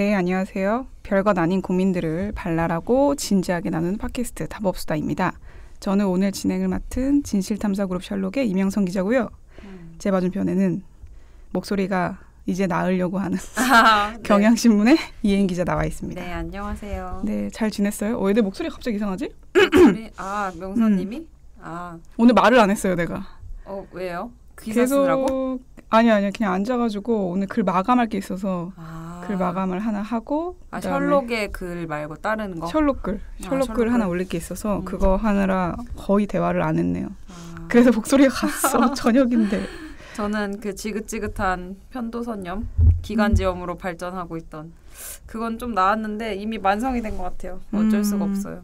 네, 안녕하세요. 별것 아닌 고민들을 발랄하고 진지하게 나누는 팟캐스트 답업수다입니다. 저는 오늘 진행을 맡은 진실탐사그룹 셜록의 이명선 기자고요. 제 맞은편에는 목소리가 이제 나으려고 하는 네. 경향신문의 이혜인 기자 나와 있습니다. 네, 안녕하세요. 네, 잘 지냈어요? 왜 내 목소리가 갑자기 이상하지? 명선님이? 오늘 말을 안 했어요, 내가. 왜요? 기사 쓰느라고? 아니요. 그냥 앉아가지고 오늘 글 마감할 게 있어서 글 마감을 하나 하고 셜록의 글 말고 다른 거? 셜록 글 하나 올릴 게 있어서 그거 하느라 거의 대화를 안 했네요. 그래서 목소리가 갔어. 저녁인데. 저는 그 지긋지긋한 편도선염, 기관지염으로 발전하고 있던 그건 좀 나았는데 이미 만성이 된 것 같아요. 어쩔 수가 없어요.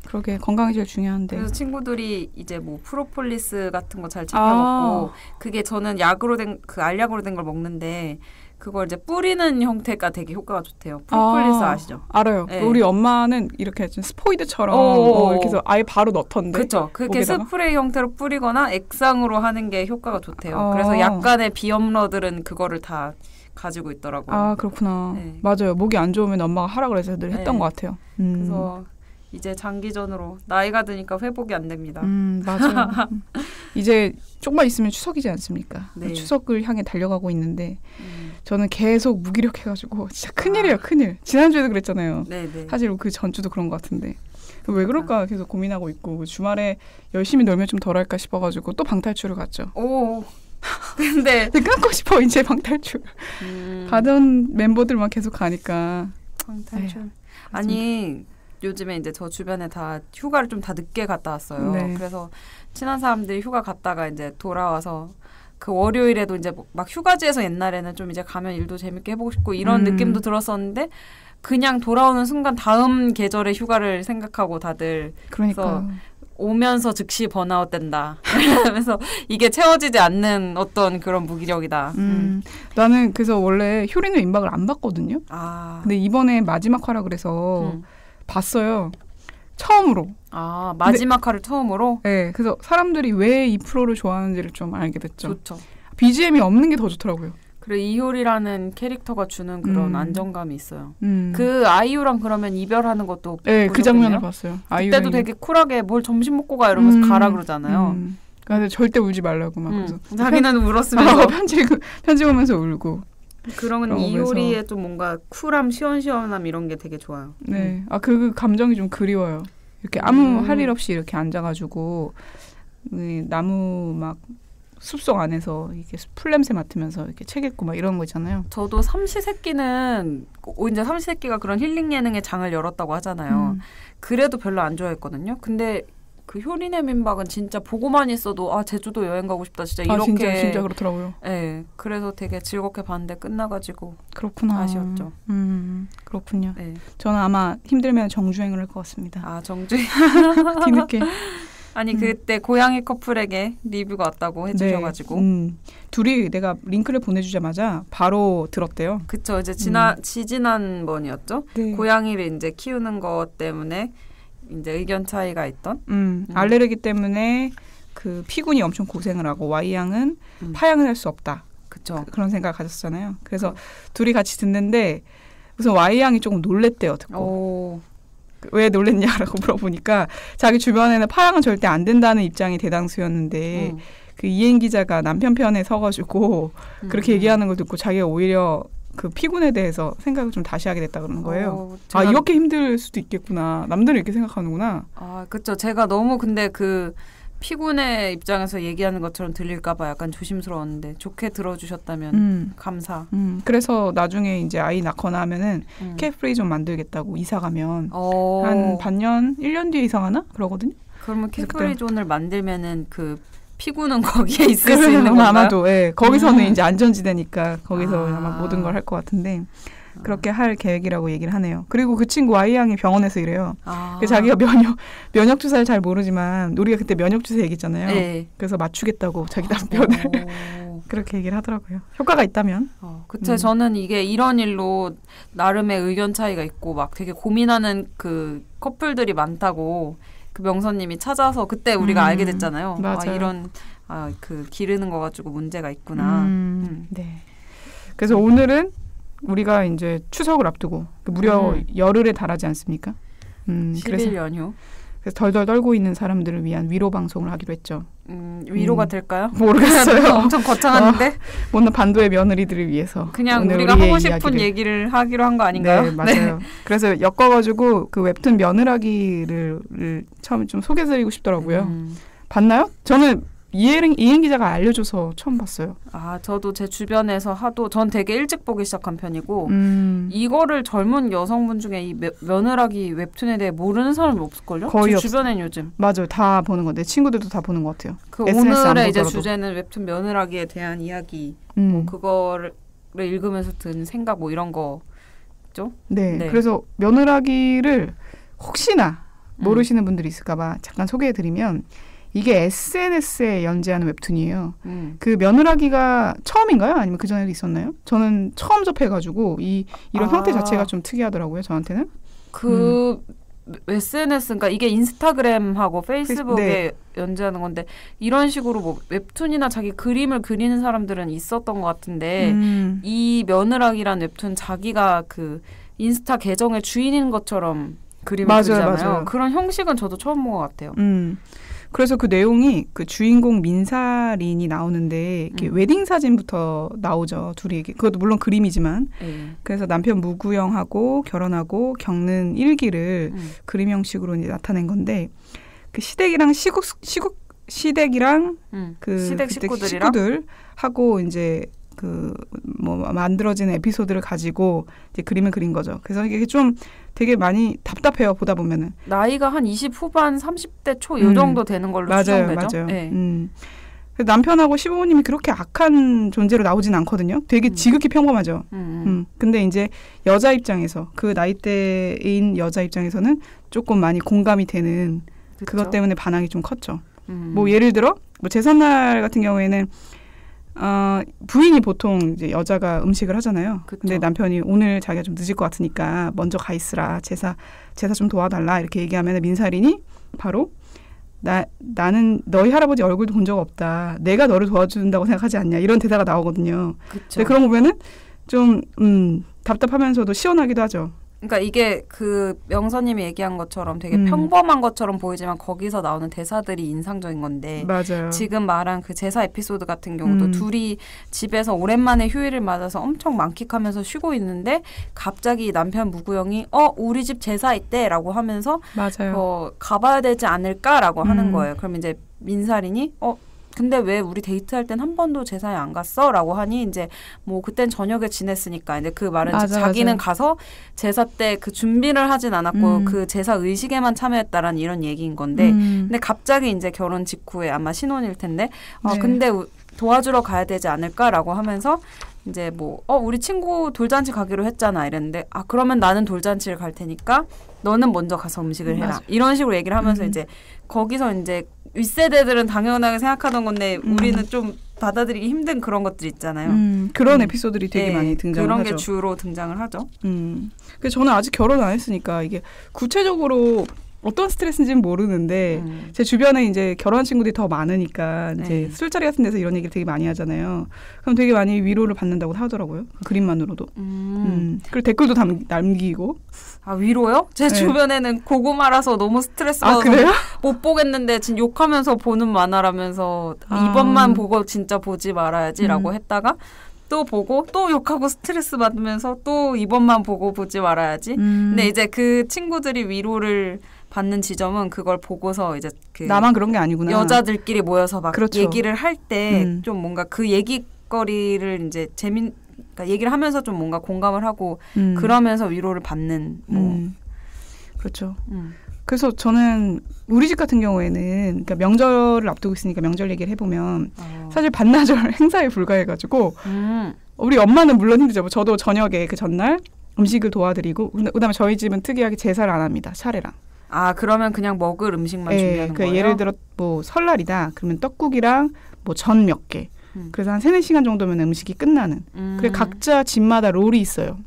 그러게 건강이 제일 중요한데. 그래서 친구들이 이제 뭐 프로폴리스 같은 거 잘 챙겨 먹고 그게 저는 약으로 된 그 알약으로 된 걸 먹는데 그걸 이제 뿌리는 형태가 되게 효과가 좋대요. 프로폴리스 아시죠? 알아요. 네. 우리 엄마는 이렇게 좀 스포이드처럼 이렇게 해서 아예 바로 넣던데. 그렇죠. 그렇게 목에다가? 스프레이 형태로 뿌리거나 액상으로 하는 게 효과가 좋대요. 그래서 약간의 비염러들은 그거를 다 가지고 있더라고요. 아, 그렇구나. 네. 맞아요. 목이 안 좋으면 엄마가 하라 그래서 늘 했던 네. 것 같아요. 그래서 이제 장기전으로 나이가 드니까 회복이 안 됩니다. 맞아요. 이제 조금만 있으면 추석이지 않습니까? 네. 추석을 향해 달려가고 있는데 저는 계속 무기력해가지고 진짜 큰일이에요. 큰일. 지난주에도 그랬잖아요. 네네. 사실 그 전주도 그런 것 같은데 왜 그럴까 계속 고민하고 있고 주말에 열심히 놀면 좀 덜할까 싶어가지고 또 방탈출을 갔죠. 오. 근데 끊고 싶어 이제 방탈출. 가던 멤버들만 계속 가니까. 방탈출. 에휴, 아니 요즘에 이제 저 주변에 다 휴가를 좀 다 늦게 갔다 왔어요. 네. 그래서 친한 사람들이 휴가 갔다가 이제 돌아와서 그 월요일에도 이제 막 휴가지에서 옛날에는 좀 이제 가면 일도 재밌게 해보고 싶고 이런 느낌도 들었었는데 그냥 돌아오는 순간 다음 계절의 휴가를 생각하고 다들 그러니까 오면서 즉시 번아웃 된다. 그래서 이게 채워지지 않는 어떤 그런 무기력이다. 나는 그래서 원래 효리는 임박을 안 봤거든요. 근데 이번에 마지막 화라 그래서 봤어요. 처음으로. 마지막 화를 처음으로? 네. 그래서 사람들이 왜 이 프로를 좋아하는지를 좀 알게 됐죠. 좋죠. BGM이 없는 게 더 좋더라고요. 그리고 이효리라는 캐릭터가 주는 그런 안정감이 있어요. 그 아이유랑 그러면 이별하는 것도 네, 그 장면을 봤어요. 그때도 되게 쿨하게 뭘 점심 먹고 가 이러면서 가라 그러잖아요. 그래서 절대 울지 말라고 막 그래서 자기는 울었으면서 편지 오면서 울고. 그런 이효리의 좀 뭔가 쿨함, 시원시원함 이런 게 되게 좋아요. 네, 그 감정이 좀 그리워요. 이렇게 아무 할 일 없이 이렇게 앉아가지고 나무 막 숲속 안에서 이렇게 풀 냄새 맡으면서 이렇게 책 읽고 막 이런 거 있잖아요. 저도 삼시세끼는 이제 삼시세끼가 그런 힐링 예능의 장을 열었다고 하잖아요. 그래도 별로 안 좋아했거든요. 근데 그 효리네 민박은 진짜 보고만 있어도 제주도 여행 가고 싶다 진짜 이렇게 진짜 그렇더라고요. 네, 그래서 되게 즐겁게 봤는데 끝나가지고 그렇구나. 아쉬웠죠. 그렇군요. 네. 저는 아마 힘들면 정주행을 할 것 같습니다. 정주행. 뒤늦게. 아니 그때 고양이 커플에게 리뷰가 왔다고 해주셔가지고 둘이 내가 링크를 보내주자마자 바로 들었대요. 그쵸. 이제 지지난 번이었죠. 네. 고양이를 이제 키우는 것 때문에 이제 의견 차이가 있던. 알레르기 때문에 그 피군이 엄청 고생을 하고 Y양은 파양을 할 수 없다. 그쵸. 그런 생각을 가졌잖아요. 그래서 둘이 같이 듣는데 우선 Y양이 조금 놀랬대요. 듣고. 왜 놀랬냐라고 물어보니까 자기 주변에는 파양은 절대 안 된다는 입장이 대다수였는데 그 이행 기자가 남편 편에 서가지고 그렇게 얘기하는 걸 듣고 자기가 오히려 그 피군에 대해서 생각을 좀 다시 하게 됐다 그러는 거예요. 이렇게 힘들 수도 있겠구나. 남들은 이렇게 생각하는구나. 그렇죠. 제가 너무 근데 그 피군의 입장에서 얘기하는 것처럼 들릴까 봐 약간 조심스러웠는데 좋게 들어주셨다면 감사. 그래서 나중에 이제 아이 낳거나 하면은 캐프리 좀 만들겠다고 이사 가면 한 반년, 1년 뒤에 이사 가나? 그러거든요. 그러면 캐프리 존을 만들면은 그 피군은 거기에 있을 수 있는 건가요? 아마도 거기서는 이제 안전지대니까 거기서 아마 모든 걸 할 것 같은데 그렇게 할 계획이라고 얘기를 하네요. 그리고 그 친구 Y양이 병원에서 이래요. 그래서 자기가 면역 주사를 잘 모르지만 우리가 그때 면역 주사 얘기했잖아요. 네. 그래서 맞추겠다고 자기 남편을 그렇게 얘기를 하더라고요. 효과가 있다면. 그쵸. 저는 이게 이런 일로 나름의 의견 차이가 있고 막 되게 고민하는 그 커플들이 많다고 그 명선님이 찾아서 그때 우리가 알게 됐잖아요. 이런 그 기르는 거 가지고 문제가 있구나. 네. 그래서 오늘은 우리가 이제 추석을 앞두고 무려 열흘에 달하지 않습니까? 10일 연휴. 그래서 덜덜 떨고 있는 사람들을 위한 위로 방송을 하기로 했죠. 위로가 될까요? 모르겠어요. 엄청 거창한데? 못난 반도의 며느리들을 위해서. 그냥 우리가 하고 싶은 얘기를 하기로 한 거 아닌가요? 네, 맞아요. 네. 그래서 엮어가지고 그 웹툰 며느라기를 처음에 좀 소개해드리고 싶더라고요. 봤나요? 저는 이행 기자가 알려줘서 처음 봤어요. 아, 저도 제 주변에서 전 되게 일찍 보기 시작한 편이고 이거를 젊은 여성분 중에 이 며느라기 웹툰에 대해 모르는 사람이 없을걸요? 거의 제 주변엔 요즘. 맞아요. 다 보는 건데 친구들도 다 보는 것 같아요. 그 오늘의 이제 주제는 웹툰 며느라기에 대한 이야기. 뭐 그거를 읽으면서 든 생각 뭐 이런 거죠? 네. 그래서 며느라기를 혹시나 모르시는 분들이 있을까 봐 잠깐 소개해드리면 이게 SNS에 연재하는 웹툰이에요. 그 며느라기가 처음인가요? 아니면 그 전에도 있었나요? 저는 처음 접해가지고 이런 형태 자체가 좀 특이하더라고요. 저한테는. SNS, 그러니까 이게 인스타그램하고 페이스북에 연재하는 건데 이런 식으로 뭐 웹툰이나 자기 그림을 그리는 사람들은 있었던 것 같은데 이 며느라기라는 웹툰 자기가 그 인스타 계정의 주인인 것처럼 그림을 그리잖아요. 맞아요. 그런 형식은 저도 처음 본 것 같아요. 그래서 그 내용이 그 주인공 민사린이 나오는데 이렇게 웨딩 사진부터 나오죠. 둘이. 그것도 물론 그림이지만. 그래서 남편 무구영하고 결혼하고 겪는 일기를 그림 형식으로 이제 나타낸 건데 그 시댁이랑 시댁이랑 그 시댁 식구들이랑 식구들하고 이제 그 뭐 만들어진 에피소드를 가지고 이제 그림을 그린 거죠. 그래서 이게 좀 되게 많이 답답해요. 보다 보면은. 나이가 한 20 후반 30대 초 요 정도 되는 걸로 추정되죠. 맞아요. 네. 남편하고 시부모님이 그렇게 악한 존재로 나오진 않거든요. 되게 지극히 평범하죠. 근데 이제 여자 입장에서 그 나이대인 여자 입장에서는 조금 많이 공감이 되는 그쵸? 그것 때문에 반항이 좀 컸죠. 뭐 예를 들어 뭐 제삿날 같은 경우에는 부인이 보통 이제 여자가 음식을 하잖아요. 그쵸. 근데 남편이 오늘 자기가 좀 늦을 것 같으니까 먼저 가 있으라. 제사 좀 도와달라. 이렇게 얘기하면 민사린이 바로 나는 너희 할아버지 얼굴도 본 적 없다. 내가 너를 도와준다고 생각하지 않냐. 이런 대사가 나오거든요. 근데 그런 거 보면은 좀 답답하면서도 시원하기도 하죠. 그러니까 이게 그 명서님이 얘기한 것처럼 되게 평범한 것처럼 보이지만 거기서 나오는 대사들이 인상적인 건데 맞아요. 지금 말한 그 제사 에피소드 같은 경우도 둘이 집에서 오랜만에 휴일을 맞아서 엄청 만끽하면서 쉬고 있는데 갑자기 남편 무구영이 우리 집 제사 있대라고 하면서 맞아요. 가봐야 되지 않을까라고 하는 거예요. 그럼 이제 민사린이 근데 왜 우리 데이트할 땐 한 번도 제사에 안 갔어? 라고 하니 이제 뭐 그땐 저녁에 지냈으니까 근데 그 말은 자기는 가서 제사 때 그 준비를 하진 않았고 그 제사 의식에만 참여했다라는 이런 얘기인 건데 근데 갑자기 이제 결혼 직후에 아마 신혼일 텐데 근데 도와주러 가야 되지 않을까라고 하면서 이제 뭐 우리 친구 돌잔치 가기로 했잖아 이랬는데 그러면 나는 돌잔치를 갈 테니까 너는 먼저 가서 음식을 해라. 이런 식으로 얘기를 하면서 이제 거기서 이제 윗세대들은 당연하게 생각하던 건데 우리는 좀 받아들이기 힘든 그런 것들 있잖아요. 그런 에피소드들이 되게 많이 등장을 그런 하죠. 게 주로 등장을 하죠. 그래서 저는 아직 결혼 안 했으니까 이게 구체적으로 어떤 스트레스인지는 모르는데 제 주변에 이제 결혼한 친구들이 더 많으니까 이제 술자리 같은 데서 이런 얘기를 되게 많이 하잖아요. 그럼 되게 많이 위로를 받는다고 하더라고요. 그 그림만으로도. 그리고 댓글도 남기고. 위로요? 제 주변에는 고구마라서 너무 스트레스 받아서 못 보겠는데 지금 욕하면서 보는 만화라면서 이번만 보고 진짜 보지 말아야지라고 했다가 또 보고 또 욕하고 스트레스 받으면서 또 이번만 보고 보지 말아야지. 근데 이제 그 친구들이 위로를 받는 지점은 그걸 보고서 이제 나만 그런 게 아니구나. 여자들끼리 모여서 막 얘기를 할 때 좀 뭔가 그 얘기거리를 이제 그러니까 얘기를 하면서 좀 뭔가 공감을 하고 그러면서 위로를 받는 그렇죠. 그래서 저는 우리 집 같은 경우에는 그러니까 명절을 앞두고 있으니까 명절 얘기를 해보면 사실 반나절 행사에 불과해가지고 우리 엄마는 물론 힘들죠. 저도 저녁에 그 전날 음식을 도와드리고 그다음에 저희 집은 특이하게 제사를 안 합니다. 차례랑. 그러면 그냥 먹을 음식만 준비하는 거예요? 예를 들어 뭐 설날이다. 그러면 떡국이랑 뭐 전 몇 개. 그래서 한 3-4시간 정도면 음식이 끝나는. 그래 각자 집마다 롤이 있어요.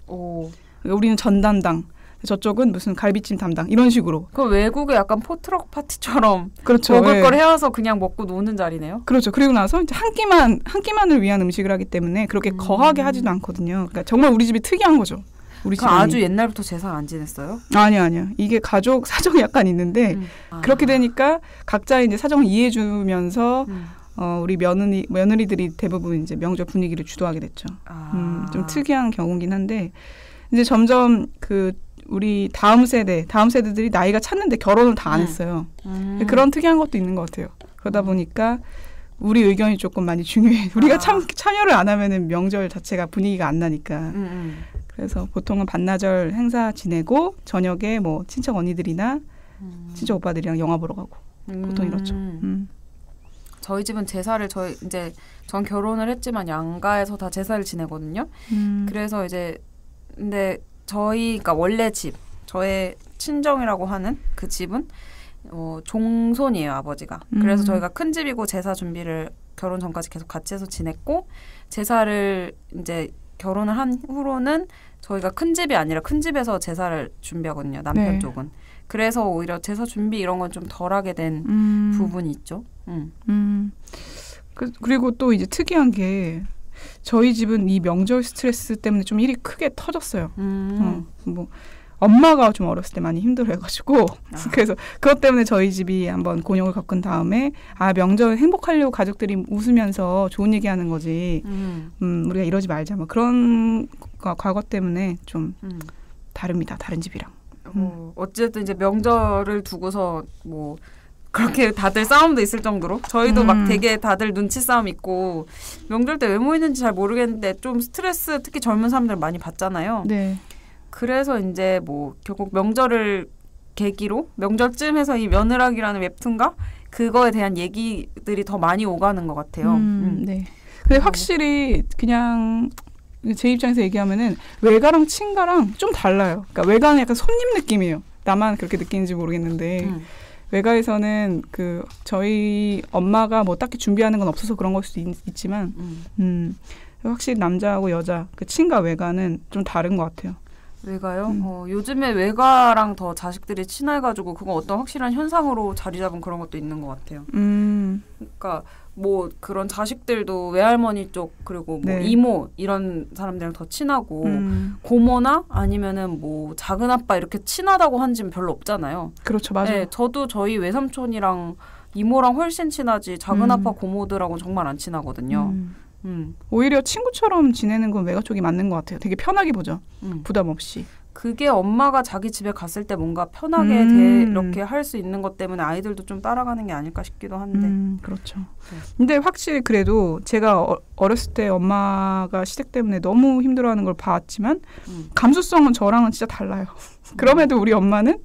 그러니까 우리는 전 담당. 저쪽은 무슨 갈비찜 담당 이런 식으로. 그 외국의 약간 포트럭 파티처럼 그렇죠. 먹을 걸 해와서 그냥 먹고 노는 자리네요. 그렇죠. 그리고 나서 이제 한 끼만을 위한 음식을 하기 때문에 그렇게 거하게 하지도 않거든요. 그러니까 정말 우리 집이 특이한 거죠. 우리 집이 아주 옛날부터 제사를 안 지냈어요? 아니요. 이게 가족 사정이 약간 있는데 그렇게 되니까 각자 이제 사정을 이해해주면서 우리 며느리들이 대부분 이제 명절 분위기를 주도하게 됐죠. 좀 특이한 경우긴 한데 이제 점점 우리 다음 세대들이 나이가 찼는데 결혼을 다 안 했어요. 그런 특이한 것도 있는 것 같아요. 그러다 보니까 우리 의견이 조금 많이 중요해. 우리가 참여를 안 하면은 명절 자체가 분위기가 안 나니까. 그래서 보통은 반나절 행사 지내고 저녁에 뭐 친척 언니들이나 친척 오빠들이랑 영화 보러 가고 보통 이렇죠. 저희 집은 제사를 전 결혼을 했지만 양가에서 다 제사를 지내거든요. 그래서 이제 근데 그러니까 원래 저의 친정이라고 하는 그 집은 종손이에요, 아버지가. 그래서 저희가 큰 집이고 제사 준비를 결혼 전까지 계속 같이 해서 지냈고 제사를 이제 결혼을 한 후로는 저희가 큰 집이 아니라 큰 집에서 제사를 준비하거든요, 남편 쪽은. 그래서 오히려 제사 준비 이런 건 좀 덜하게 된 부분이 있죠. 그리고 또 이제 특이한 게 저희 집은 이 명절 스트레스 때문에 좀 일이 크게 터졌어요. 뭐 엄마가 좀 어렸을 때 많이 힘들어해가지고 그래서 그것 때문에 저희 집이 한번 곤욕을 겪은 다음에 명절 행복하려고 가족들이 웃으면서 좋은 얘기하는 거지. 우리가 이러지 말자. 뭐 그런 과거 때문에 좀 다릅니다. 다른 집이랑. 어쨌든 이제 명절을 두고서 뭐 그렇게 다들 싸움도 있을 정도로 저희도 막 되게 다들 눈치 싸움 있고 명절 때 왜 모이는지 잘 모르겠는데 좀 스트레스 특히 젊은 사람들 많이 받잖아요. 네. 그래서 이제 뭐 결국 명절을 계기로 명절쯤에서 이 며느라기라는 웹툰과 그거에 대한 얘기들이 더 많이 오가는 것 같아요. 네. 근데 확실히 그냥 제 입장에서 얘기하면은 외가랑 친가랑 좀 달라요. 그러니까 외가는 약간 손님 느낌이에요. 나만 그렇게 느끼는지 모르겠는데 외가에서는 저희 엄마가 뭐 딱히 준비하는 건 없어서 그런 걸 수도 있지만 확실히 남자하고 여자 친가 외가는 좀 다른 것 같아요. 외가요? 요즘에 외가랑 더 자식들이 친해가지고 그건 어떤 확실한 현상으로 자리 잡은 그런 것도 있는 것 같아요. 그러니까 뭐 그런 자식들도 외할머니 쪽 그리고 뭐 네. 이모 이런 사람들이랑 더 친하고 고모나 아니면은 뭐 작은 아빠 이렇게 친하다고 한 집은 별로 없잖아요. 그렇죠, 맞아요. 네, 저도 저희 외삼촌이랑 이모랑 훨씬 친하지 작은 아빠 고모들하고는 정말 안 친하거든요. 오히려 친구처럼 지내는 건 외가 쪽이 맞는 것 같아요. 되게 편하게 보죠. 부담 없이. 그게 엄마가 자기 집에 갔을 때 뭔가 편하게 이렇게 할 수 있는 것 때문에 아이들도 좀 따라가는 게 아닐까 싶기도 한데. 그렇죠. 네. 근데 확실히 그래도 제가 어렸을 때 엄마가 시댁 때문에 너무 힘들어하는 걸 봤지만 감수성은 저랑은 진짜 달라요. 그럼에도 우리 엄마는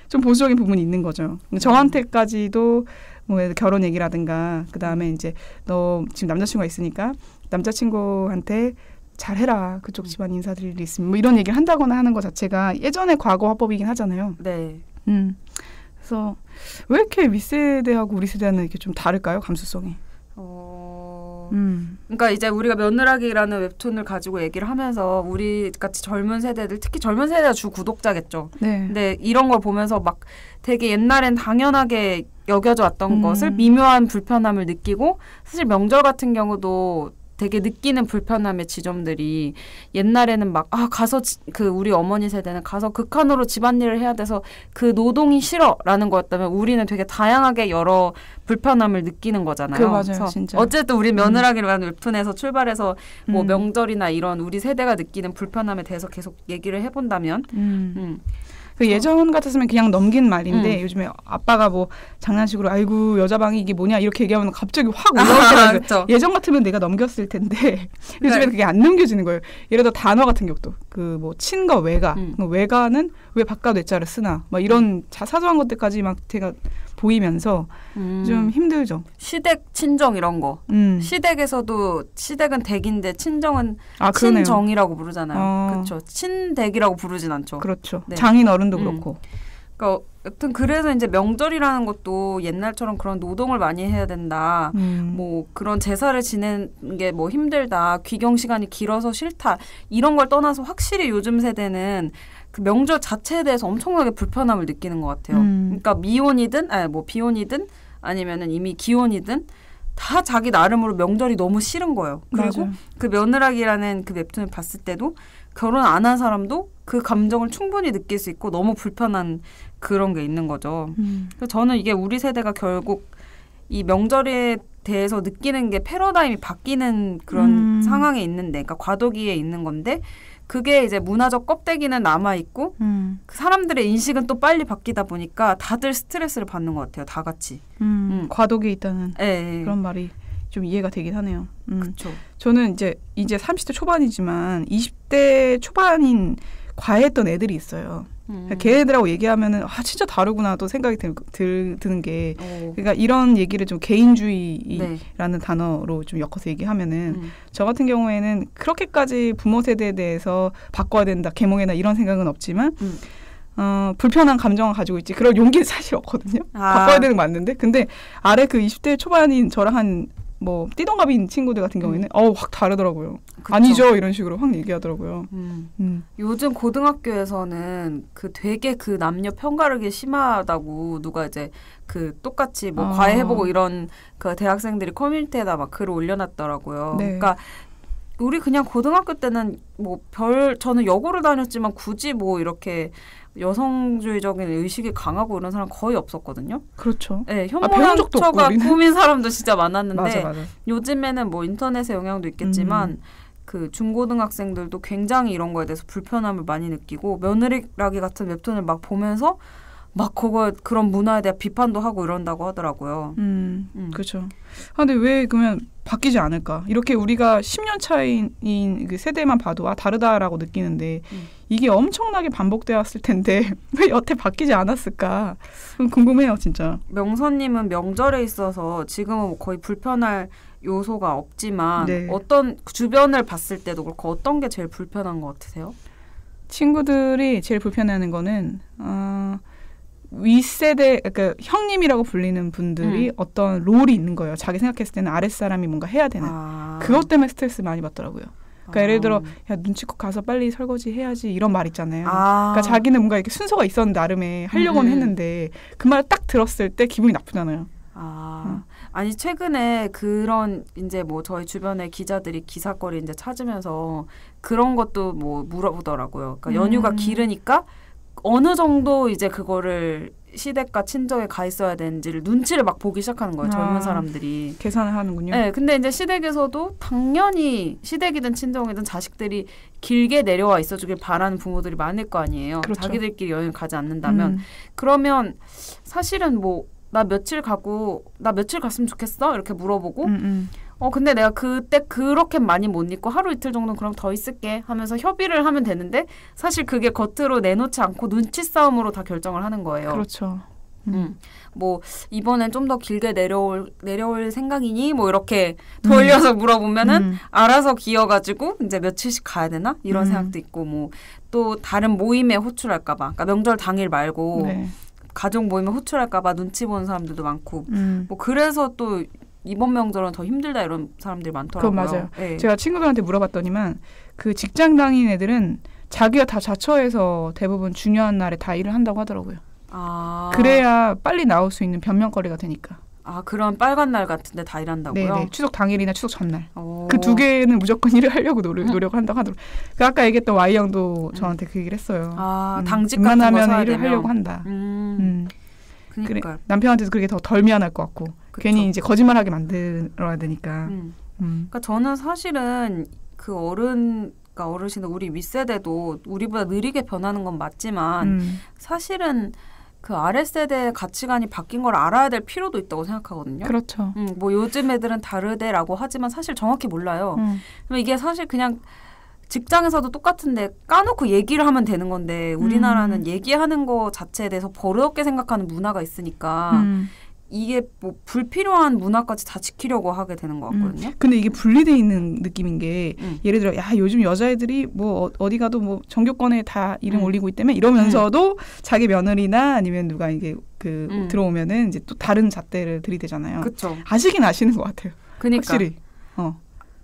좀 보수적인 부분이 있는 거죠. 저한테까지도 뭐 결혼 얘기라든가 그다음에 이제 너 지금 남자친구가 있으니까 남자친구한테 잘해라. 그쪽 집안 인사드릴 일 있으면 뭐 이런 얘기를 한다거나 하는 것 자체가 예전의 과거 화법이긴 하잖아요. 네. 그래서 왜 이렇게 윗세대하고 우리 세대는 이렇게 좀 다를까요? 감수성이. 그러니까 이제 우리가 며느라기라는 웹툰을 가지고 얘기를 하면서 우리 같이 젊은 세대들 특히 젊은 세대가 주 구독자겠죠. 네. 근데 이런 걸 보면서 막 되게 옛날엔 당연하게 여겨져 왔던 것을 미묘한 불편함을 느끼고 사실 명절 같은 경우도 되게 느끼는 불편함의 지점들이 옛날에는 막 가서 우리 어머니 세대는 가서 극한으로 집안일을 해야 돼서 그 노동이 싫어라는 거였다면 우리는 되게 다양하게 여러 불편함을 느끼는 거잖아요. 맞아요, 진짜. 어쨌든 우리 며느라기라는 웹툰에서 출발해서 뭐 명절이나 이런 우리 세대가 느끼는 불편함에 대해서 계속 얘기를 해본다면 예전 같았으면 그냥 넘긴 말인데 요즘에 아빠가 뭐 장난식으로 아이고 여자 방이 이게 뭐냐 이렇게 얘기하면 갑자기 확 올라올 때가 예전 같으면 내가 넘겼을 텐데 요즘에는 그게 안 넘겨지는 거예요. 예를 들어 단어 같은 경우도 뭐 친과 외가 외가는 왜 바깥 외자를 쓰나 막 이런 사소한 것들까지 막 제가 보이면서 좀 힘들죠. 시댁 친정 이런 거. 시댁에서도 시댁은 댁인데 친정은 그러네요. 친정이라고 부르잖아요. 그렇죠. 친댁이라고 부르진 않죠. 그렇죠. 네. 장인 어른도 그렇고. 그러니까 여튼 그래서 이제 명절이라는 것도 옛날처럼 그런 노동을 많이 해야 된다. 뭐 그런 제사를 지내는 게 뭐 힘들다. 귀경 시간이 길어서 싫다. 이런 걸 떠나서 확실히 요즘 세대는 그 명절 자체에 대해서 엄청나게 불편함을 느끼는 것 같아요. 그러니까 미혼이든 뭐 비혼이든 아니면은 이미 기혼이든 다 자기 나름으로 명절이 너무 싫은 거예요. 그리고 맞아요. 그 며느라기라는 그 웹툰을 봤을 때도 결혼 안 한 사람도 그 감정을 충분히 느낄 수 있고 너무 불편한 그런 게 있는 거죠. 그래서 저는 이게 우리 세대가 결국 이 명절에 대해서 느끼는 게 패러다임이 바뀌는 그런 상황에 있는데, 그러니까 과도기에 있는 건데, 그게 이제 문화적 껍데기는 남아있고 그 사람들의 인식은 또 빨리 바뀌다 보니까 다들 스트레스를 받는 것 같아요. 다 같이. 과도기에 있다는 네. 그런 말이 좀 이해가 되긴 하네요. 그렇죠. 저는 이제 30대 초반이지만 20대 초반인 과했던 애들이 있어요. 걔네들하고 얘기하면은 진짜 다르구나 또 생각이 드는 게 그러니까 이런 얘기를 좀 개인주의라는 단어로 좀 엮어서 얘기하면은 저 같은 경우에는 그렇게까지 부모 세대에 대해서 바꿔야 된다 계몽해나 이런 생각은 없지만 불편한 감정을 가지고 있지 그럴 용기는 사실 없거든요. 바꿔야 되는 거 맞는데 근데 아래 그 20대 초반인 저랑 한 뭐 띠동갑인 친구들 같은 경우에는 확 다르더라고요. 그쵸? 아니죠 이런 식으로 확 얘기하더라고요. 요즘 고등학교에서는 그 되게 그 남녀 편가르기 심하다고 누가 이제 그 똑같이 뭐 과외해보고 이런 그 대학생들이 커뮤니티에다 막 글을 올려놨더라고요. 네. 그러니까 우리 그냥 고등학교 때는 뭐 저는 여고를 다녔지만 굳이 뭐 이렇게 여성주의적인 의식이 강하고 이런 사람 거의 없었거든요. 그렇죠. 네, 현모양처가 꾸민 사람도 진짜 많았는데 맞아. 요즘에는 뭐 인터넷의 영향도 있겠지만 그 중고등학생들도 굉장히 이런 거에 대해서 불편함을 많이 느끼고 며느리라기 같은 웹툰을 막 보면서 막 그런 문화에 대한 비판도 하고 이런다고 하더라고요. 그렇죠. 근데 왜 그러면 바뀌지 않을까? 이렇게 우리가 10년 차이인 그 세대만 봐도 다르다라고 느끼는데 이게 엄청나게 반복되었을 텐데 왜 여태 바뀌지 않았을까? 궁금해요, 진짜. 명선님은 명절에 있어서 지금은 거의 불편할 요소가 없지만 네. 어떤 주변을 봤을 때도 그렇고 어떤 게 제일 불편한 것 같으세요? 친구들이 제일 불편해하는 거는 윗세대, 그러니까 형님이라고 불리는 분들이 어떤 롤이 있는 거예요. 자기 생각했을 때는 아랫사람이 뭔가 해야 되는. 그것 때문에 스트레스 많이 받더라고요. 그러니까 예를 들어 야 눈치껏 가서 빨리 설거지 해야지 이런 말 있잖아요. 그러니까 자기는 뭔가 이렇게 순서가 있었는데 나름의 하려고는 했는데 그 말을 딱 들었을 때 기분이 나쁘잖아요. 아니 최근에 그런 이제 뭐 저희 주변의 기자들이 기사거리 이제 찾으면서 그런 것도 뭐 물어보더라고요. 그러니까 연휴가 길으니까 어느 정도 이제 그거를 시댁과 친정에 가 있어야 되는지를 눈치를 막 보기 시작하는 거예요. 젊은 사람들이. 계산을 하는군요. 네. 근데 이제 시댁에서도 당연히 시댁이든 친정이든 자식들이 길게 내려와 있어주길 바라는 부모들이 많을 거 아니에요. 그렇죠. 자기들끼리 여행 가지 않는다면. 그러면 사실은 뭐 나 며칠 갔으면 좋겠어? 이렇게 물어보고 근데 내가 그때 그렇게 많이 못 있고 하루 이틀 정도는 그럼 더 있을게 하면서 협의를 하면 되는데 사실 그게 겉으로 내놓지 않고 눈치 싸움으로 다 결정을 하는 거예요. 그렇죠. 뭐 이번엔 좀 더 길게 내려올 생각이니? 뭐 이렇게 돌려서 물어보면은 알아서 기어가지고 이제 며칠씩 가야 되나? 이런 생각도 있고 뭐 또 다른 모임에 호출할까 봐. 그러니까 명절 당일 말고 가족 모임에 호출할까 봐 눈치 보는 사람들도 많고 뭐 그래서 또 이번 명절은 더 힘들다 이런 사람들이 많더라고요. 그건 맞아요. 네. 제가 친구들한테 물어봤더니만 그 직장 다니는 애들은 자기가 다 자처해서 대부분 중요한 날에 다 일을 한다고 하더라고요. 그래야 빨리 나올 수 있는 변명거리가 되니까. 그런 빨간 날 같은데 다 일한다고요? 네네. 추석 당일이나 추석 전날. 그 두 개는 무조건 일을 하려고 노력한다고 하더라고요. 그 아까 얘기했던 Y양도 저한테 그 얘기를 했어요. 당직 같은 거 사야 일을 되면. 하려고 한다. 그래, 남편한테도 그게 덜 미안할 것 같고. 그쵸. 괜히 이제 거짓말하게 만들어야 되니까. 그러니까 저는 사실은 그 그러니까 어르신들 우리 윗세대도 우리보다 느리게 변하는 건 맞지만 사실은 그 아랫세대의 가치관이 바뀐 걸 알아야 될 필요도 있다고 생각하거든요. 그렇죠. 뭐 요즘 애들은 다르대라고 하지만 사실 정확히 몰라요. 이게 사실 그냥 직장에서도 똑같은데 까놓고 얘기를 하면 되는 건데 우리나라는 얘기하는 거 자체에 대해서 버릇없게 생각하는 문화가 있으니까 이게 뭐 불필요한 문화까지 다 지키려고 하게 되는 것 같거든요. 근데 이게 분리돼 있는 느낌인 게 예를 들어 야 요즘 여자애들이 뭐 어디 가도 뭐 정교권에 다 이름 올리고 있다며 이러면서도 자기 며느리나 아니면 누가 이게 들어오면은 이제 또 다른 잣대를 들이대잖아요. 그쵸. 아시긴 아시는 것 같아요. 그러니까. 확실히.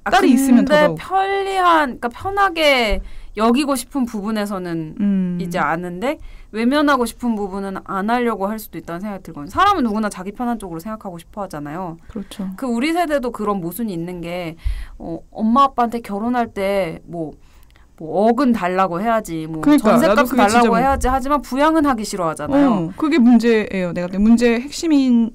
딸이 있으면 더더욱. 그러니까 편하게 여기고 싶은 부분에서는 이제 아는데 외면하고 싶은 부분은 안 하려고 할 수도 있다는 생각이 들거든요. 사람은 누구나 자기 편한 쪽으로 생각하고 싶어 하잖아요. 그렇죠. 우리 세대도 그런 모순이 있는 게 엄마 아빠한테 결혼할 때 뭐 억은 달라고 해야지, 뭐 그러니까, 전셋값 달라고 해야지 하지만 부양은 하기 싫어하잖아요. 그게 문제예요. 내가 문제 핵심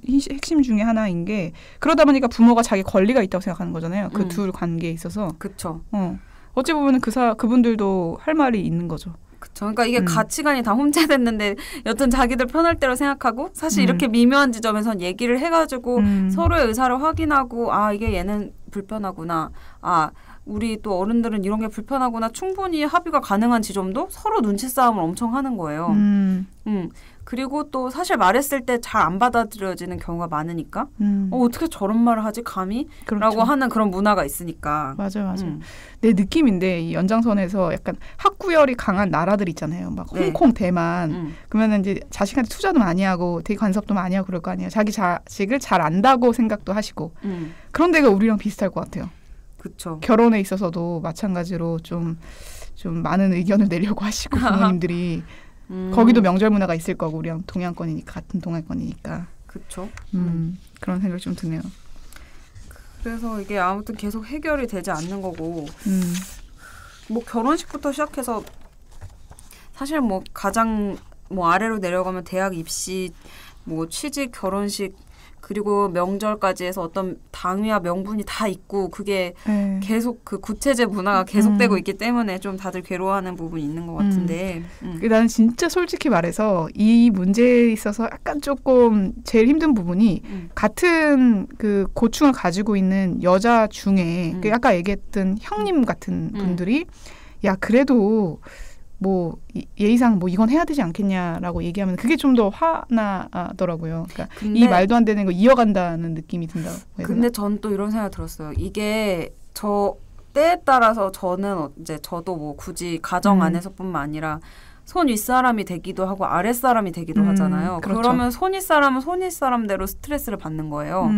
중에 하나인 게 그러다 보니까 부모가 자기 권리가 있다고 생각하는 거잖아요. 그 둘 관계에 있어서. 그렇죠. 어찌 보면은 그분들도 할 말이 있는 거죠. 그렇죠. 그러니까 이게 가치관이 다 혼재됐는데 여튼 자기들 편할 대로 생각하고 사실 이렇게 미묘한 지점에선 얘기를 해가지고 서로의 의사를 확인하고 이게 얘는 불편하구나. 우리 또 어른들은 이런 게 불편하구나. 충분히 합의가 가능한 지점도 서로 눈치 싸움을 엄청 하는 거예요. 그리고 또 사실 말했을 때 잘 안 받아들여지는 경우가 많으니까 어떻게 저런 말을 하지 감히? 그렇죠. 라고 하는 그런 문화가 있으니까. 맞아요. 내 느낌인데 이 연장선에서 약간 학구열이 강한 나라들 있잖아요. 막 홍콩, 대만. 그러면은 이제 자식한테 투자도 많이 하고 되게 간섭도 많이 하고 그럴 거 아니에요. 자기 자식을 잘 안다고 생각도 하시고. 그런 데가 우리랑 비슷할 것 같아요. 그렇죠. 결혼에 있어서도 마찬가지로 좀 많은 의견을 내려고 하시고 부모님들이 거기도 명절 문화가 있을 거고 우리랑 동양권이니까 같은 동양권이니까. 그렇죠. 그런 생각이 좀 드네요. 그래서 이게 아무튼 계속 해결이 되지 않는 거고 뭐 결혼식부터 시작해서 사실 뭐 가장 뭐 아래로 내려가면 대학 입시, 뭐 취직, 결혼식 그리고 명절까지 해서 어떤 당위와 명분이 다 있고 그게 계속 그 구체제 문화가 계속되고 있기 때문에 좀 다들 괴로워하는 부분이 있는 것 같은데 나는 진짜 솔직히 말해서 이 문제에 있어서 약간 조금 제일 힘든 부분이 같은 그 고충을 가지고 있는 여자 중에 그 아까 얘기했던 형님 같은 분들이 야 그래도 뭐 예의상 뭐 이건 해야 되지 않겠냐라고 얘기하면 그게 좀 더 화나더라고요. 그러니까 이 말도 안 되는 거 이어간다는 느낌이 든다고 해야 되나? 근데 전 또 이런 생각 들었어요. 이게 저 때에 따라서 저는 이제 저도 뭐 굳이 가정 안에서뿐만 아니라 손 윗사람이 되기도 하고 아랫사람이 되기도 하잖아요. 그렇죠. 그러면 손 윗사람은 손 윗사람대로 스트레스를 받는 거예요.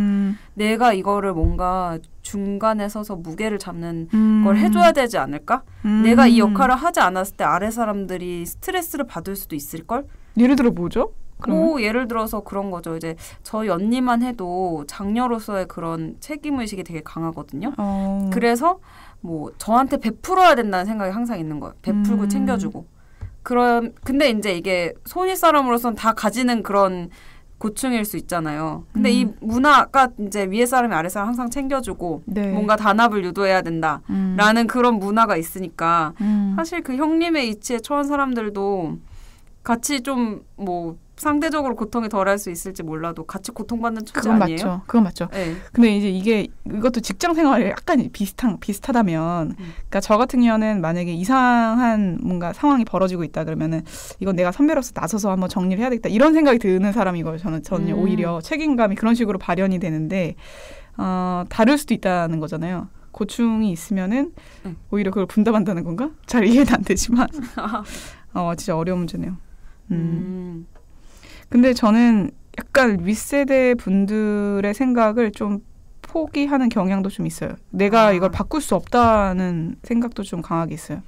내가 이거를 뭔가 중간에 서서 무게를 잡는 걸 해줘야 되지 않을까? 내가 이 역할을 하지 않았을 때 아랫사람들이 스트레스를 받을 수도 있을걸? 예를 들어 뭐죠? 뭐 예를 들어서 그런 거죠. 이제 저희 언니만 해도 장녀로서의 그런 책임의식이 되게 강하거든요. 그래서 뭐 저한테 베풀어야 된다는 생각이 항상 있는 거예요. 베풀고 챙겨주고. 근데 이제 이게 손윗 사람으로서는 다 가지는 그런 고충일 수 있잖아요. 근데 이 문화가 이제 위에 사람이 아래 사람 항상 챙겨주고 뭔가 단합을 유도해야 된다라는 그런 문화가 있으니까 사실 그 형님의 이치에 처한 사람들도 같이 좀 뭐 상대적으로 고통이 덜할 수 있을지 몰라도 같이 고통받는 처지 아니에요? 그건 맞죠. 네. 근데 이제 이것도 직장 생활에 약간 비슷하다면, 그러니까 저 같은 경우는 만약에 이상한 뭔가 상황이 벌어지고 있다 그러면은 이건 내가 선배로서 나서서 한번 정리를 해야 되겠다 이런 생각이 드는 사람이고요. 저는 오히려 책임감이 그런 식으로 발현이 되는데 다를 수도 있다는 거잖아요. 고충이 있으면은 오히려 그걸 분담한다는 건가? 잘 이해는 안 되지만 진짜 어려운 문제네요. 근데 저는 약간 윗세대 분들의 생각을 좀 포기하는 경향도 좀 있어요. 내가 이걸 바꿀 수 없다는 생각도 좀 강하게 있어요.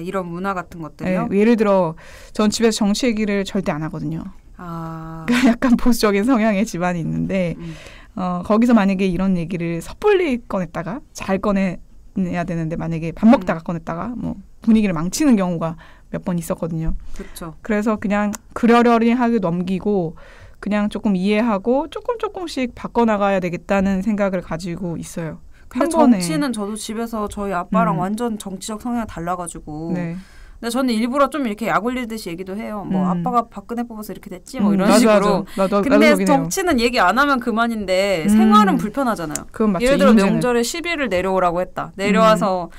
이런 문화 같은 것들이요? 네, 예를 들어 전 집에서 정치 얘기를 절대 안 하거든요. 그러니까 약간 보수적인 성향의 집안이 있는데 거기서 만약에 이런 얘기를 섣불리 꺼냈다가 잘 꺼내야 되는데 만약에 밥 먹다가 꺼냈다가 뭐 분위기를 망치는 경우가 몇 번 있었거든요. 그렇죠. 그래서 그냥 그러려니하게 넘기고 그냥 조금 이해하고 조금씩 바꿔나가야 되겠다는 생각을 가지고 있어요. 근데 정치는 저도 집에서 저희 아빠랑 완전 정치적 성향이 달라가지고 근데 저는 일부러 좀 이렇게 약 올리듯이 얘기도 해요. 뭐 아빠가 박근혜 뽑아서 이렇게 됐지 뭐 이런 식으로. 근데 정치는 얘기 안 하면 그만인데 생활은 불편하잖아요. 그건 맞죠. 예를 들어 명절에 10일을 내려오라고 했다. 내려와서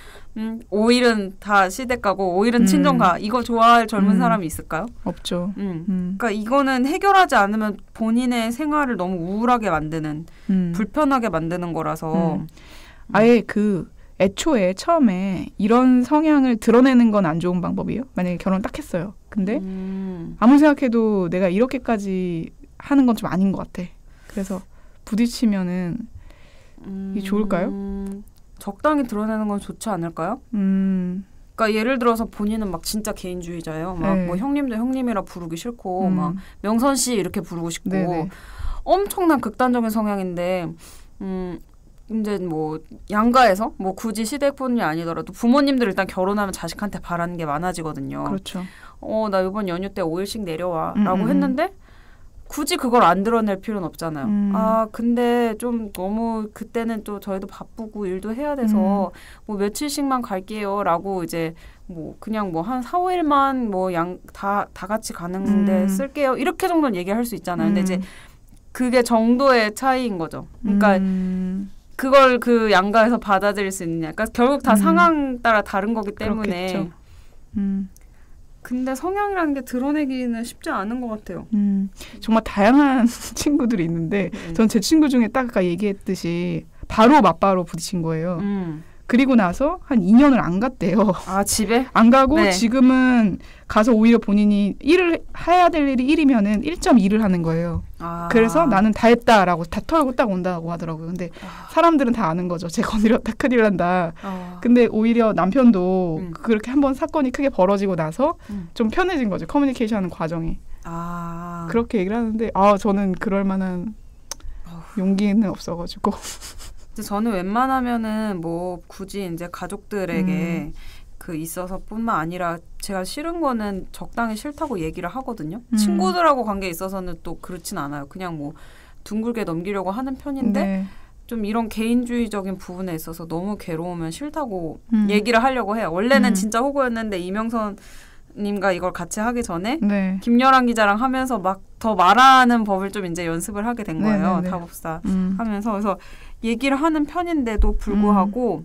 오일은 다 시댁가고 오일은 친정가 이거 좋아할 젊은 사람이 있을까요? 없죠. 그러니까 이거는 해결하지 않으면 본인의 생활을 너무 우울하게 만드는 불편하게 만드는 거라서 아예 그 애초에 처음에 이런 성향을 드러내는 건 안 좋은 방법이에요. 만약에 결혼 딱 했어요. 근데 아무리 생각해도 내가 이렇게까지 하는 건 좀 아닌 것 같아. 그래서 부딪히면은 이게 좋을까요? 적당히 드러내는 건 좋지 않을까요? 그러니까 예를 들어서 본인은 막 진짜 개인주의자예요. 막 뭐 형님도 형님이라 부르기 싫고 막 명선 씨 이렇게 부르고 싶고 네네. 엄청난 극단적인 성향인데 이제 뭐 양가에서 뭐 굳이 시댁뿐이 아니더라도 부모님들 일단 결혼하면 자식한테 바라는 게 많아지거든요. 그렇죠. 나 이번 연휴 때 5일씩 내려와라고 했는데 굳이 그걸 안 드러낼 필요는 없잖아요. 근데 좀 너무 그때는 또 저희도 바쁘고 일도 해야 돼서 뭐 며칠씩만 갈게요라고 이제 뭐 그냥 뭐 한 4, 5일만 뭐 다 같이 가는데 쓸게요. 이렇게 정도는 얘기할 수 있잖아요. 근데 이제 그게 정도의 차이인 거죠. 그러니까 그걸 그 양가에서 받아들일 수 있느냐. 그러니까 결국 다 상황 따라 다른 거기 때문에. 그렇겠죠. 근데 성향이라는 게 드러내기는 쉽지 않은 것 같아요. 정말 다양한 친구들이 있는데 전 제 친구 중에 딱 아까 얘기했듯이 바로 맞바로 부딪힌 거예요. 그리고 나서 한 2년을 안 갔대요. 아, 집에? 안 가고 네. 지금은 가서 오히려 본인이 일을 해야 될 일이 1이면은 1.2를 하는 거예요. 그래서 나는 다 했다라고 다 털고 딱 온다고 하더라고요. 근데 사람들은 다 아는 거죠. 쟤 건드렸다 큰일 난다. 근데 오히려 남편도 그렇게 한번 사건이 크게 벌어지고 나서 좀 편해진 거죠. 커뮤니케이션 하는 과정이. 그렇게 얘기를 하는데 저는 그럴 만한 용기는 없어가지고. 저는 웬만하면은 뭐 굳이 이제 가족들에게 그 있어서뿐만 아니라 제가 싫은 거는 적당히 싫다고 얘기를 하거든요. 친구들하고 관계에 있어서는 또 그렇진 않아요. 그냥 뭐 둥글게 넘기려고 하는 편인데 네. 좀 이런 개인주의적인 부분에 있어서 너무 괴로우면 싫다고 얘기를 하려고 해요. 원래는 진짜 호구였는데 이명선 님과 이걸 같이 하기 전에 네. 김여랑 기자랑 하면서 막 더 말하는 법을 좀 이제 연습을 하게 된 거예요. 네네네. 타법사 하면서. 그래서 얘기를 하는 편인데도 불구하고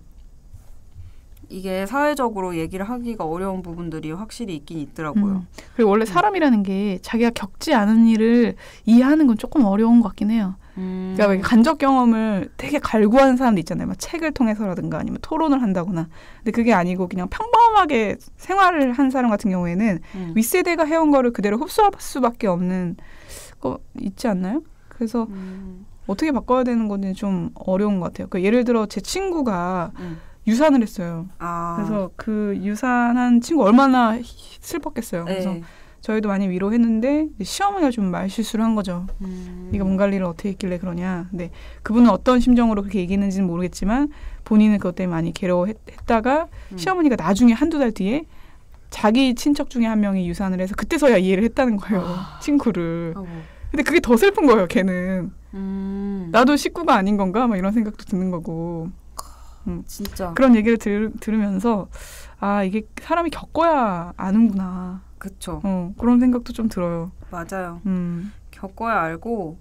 이게 사회적으로 얘기를 하기가 어려운 부분들이 확실히 있긴 있더라고요. 그리고 원래 사람이라는 게 자기가 겪지 않은 일을 이해하는 건 조금 어려운 것 같긴 해요. 그러니까 간접 경험을 되게 갈구하는 사람도 있잖아요. 막 책을 통해서라든가 아니면 토론을 한다거나. 근데 그게 아니고 그냥 평범하게 생활을 한 사람 같은 경우에는 윗세대가 해온 거를 그대로 흡수할 수밖에 없는 거 있지 않나요? 그래서 어떻게 바꿔야 되는 건지 좀 어려운 것 같아요. 그러니까 예를 들어 제 친구가 유산을 했어요. 그래서 그 유산한 친구 얼마나 슬펐겠어요. 그래서 네. 저희도 많이 위로했는데 시어머니가 좀 말실수를 한 거죠. 네가 몸 관리를 어떻게 했길래 그러냐. 근데 그분은 어떤 심정으로 그렇게 얘기했는지는 모르겠지만 본인은 그것 때문에 많이 괴로워했다가 시어머니가 나중에 한두 달 뒤에 자기 친척 중에 한 명이 유산을 해서 그때서야 이해를 했다는 거예요. 친구를. 근데 그게 더 슬픈 거예요. 걔는. 나도 식구가 아닌 건가? 막 이런 생각도 드는 거고. 진짜. 그런 얘기를 들으면서 이게 사람이 겪어야 아는구나. 그쵸. 그런 생각도 좀 들어요. 맞아요. 겪어야 알고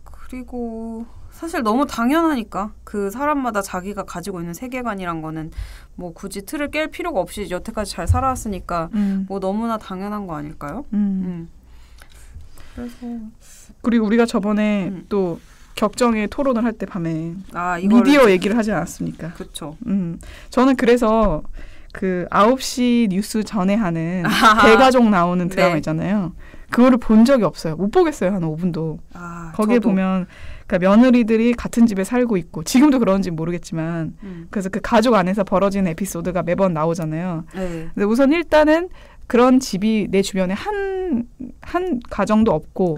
그리고 사실 너무 당연하니까 그 사람마다 자기가 가지고 있는 세계관이란 거는 뭐 굳이 틀을 깰 필요가 없이 여태까지 잘 살아왔으니까 뭐 너무나 당연한 거 아닐까요? 그래서 그리고 우리가 저번에 또 격정의 토론을 할 때 밤에 미디어 얘기를 하지 않았습니까? 그렇죠. 저는 그래서 그 9시 뉴스 전에 하는 대가족 나오는 드라마 네. 있잖아요. 그거를 본 적이 없어요. 못 보겠어요. 한 5분도. 거기에 저도. 보면 그러니까 며느리들이 같은 집에 살고 있고 지금도 그런지 모르겠지만 그래서 그 가족 안에서 벌어지는 에피소드가 매번 나오잖아요. 네. 근데 우선 일단은 그런 집이 내 주변에 한 가정도 없고